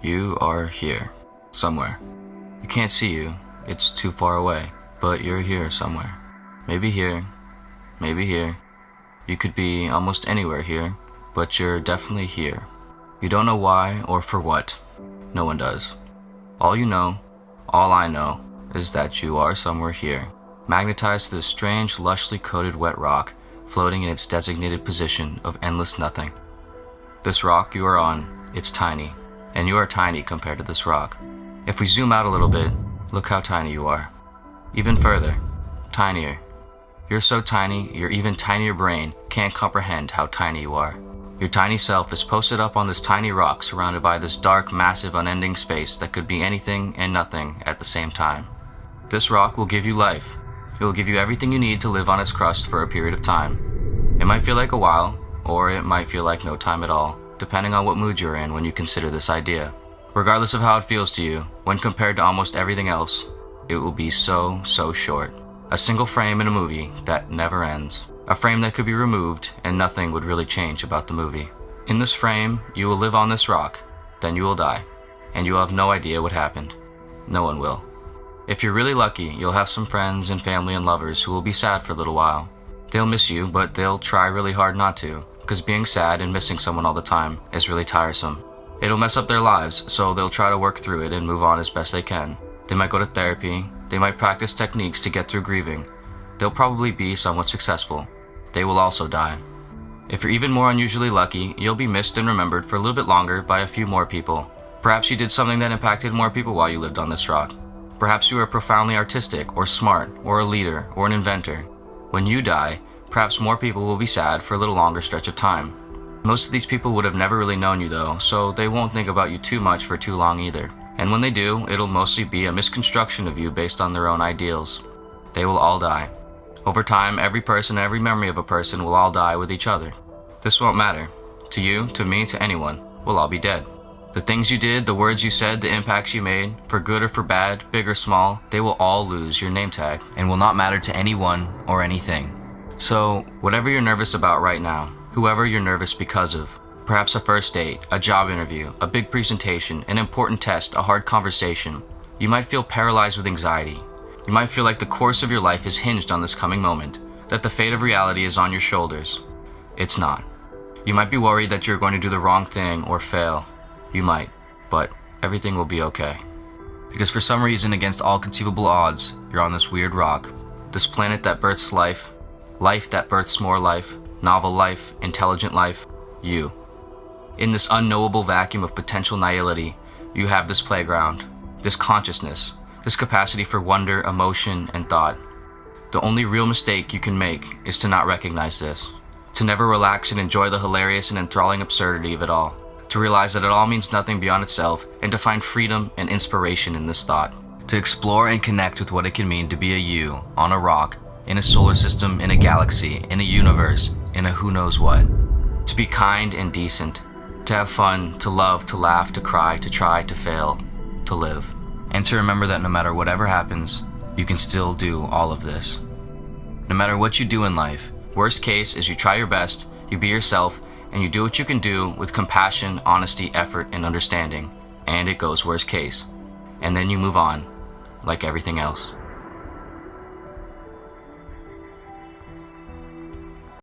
You are here, somewhere. You can't see you, it's too far away, but you're here somewhere. Maybe here, maybe here. You could be almost anywhere here, but you're definitely here. You don't know why or for what. No one does. All you know, all I know, is that you are somewhere here, magnetized to this strange, lushly coated wet rock, floating in its designated position of endless nothing. This rock you are on, it's tiny, and you are tiny compared to this rock. If we zoom out a little bit, look how tiny you are. Even further, tinier. You're so tiny, your even tinier brain can't comprehend how tiny you are. Your tiny self is posted up on this tiny rock surrounded by this dark, massive, unending space that could be anything and nothing at the same time. This rock will give you life. It will give you everything you need to live on its crust for a period of time. It might feel like a while, or it might feel like no time at all, depending on what mood you're in when you consider this idea. Regardless of how it feels to you, when compared to almost everything else, it will be so short. A single frame in a movie that never ends. A frame that could be removed and nothing would really change about the movie. In this frame, you will live on this rock, then you will die, and you will have no idea what happened. No one will. If you're really lucky, you'll have some friends and family and lovers who will be sad for a little while. They'll miss you, but they'll try really hard not to, because being sad and missing someone all the time is really tiresome. It'll mess up their lives, so they'll try to work through it and move on as best they can. They might go to therapy, they might practice techniques to get through grieving. They'll probably be somewhat successful. They will also die. If you're even more unusually lucky, you'll be missed and remembered for a little bit longer by a few more people. Perhaps you did something that impacted more people while you lived on this rock. Perhaps you were profoundly artistic, or smart, or a leader, or an inventor. When you die, perhaps more people will be sad for a little longer stretch of time. Most of these people would have never really known you though, so they won't think about you too much for too long either. And when they do, it'll mostly be a misconstruction of you based on their own ideals. They will all die. Over time, every person and every memory of a person will all die with each other. This won't matter. To you, to me, to anyone, we'll all be dead. The things you did, the words you said, the impacts you made, for good or for bad, big or small, they will all lose your name tag and will not matter to anyone or anything. So, whatever you're nervous about right now, whoever you're nervous because of, perhaps a first date, a job interview, a big presentation, an important test, a hard conversation, you might feel paralyzed with anxiety. You might feel like the course of your life is hinged on this coming moment, that the fate of reality is on your shoulders. It's not. You might be worried that you're going to do the wrong thing or fail. You might, but everything will be okay. Because for some reason, against all conceivable odds, you're on this weird rock, this planet that births life, life that births more life, novel life, intelligent life, you. In this unknowable vacuum of potential nihility, you have this playground, this consciousness, this capacity for wonder, emotion, and thought. The only real mistake you can make is to not recognize this, to never relax and enjoy the hilarious and enthralling absurdity of it all, to realize that it all means nothing beyond itself, and to find freedom and inspiration in this thought, to explore and connect with what it can mean to be a you on a rock, in a solar system, in a galaxy, in a universe, in a who knows what, to be kind and decent, to have fun, to love, to laugh, to cry, to try, to fail, to live. And to remember that no matter whatever happens, you can still do all of this. No matter what you do in life, worst case is you try your best, you be yourself, and you do what you can do with compassion, honesty, effort, and understanding. And it goes worst case. And then you move on, like everything else.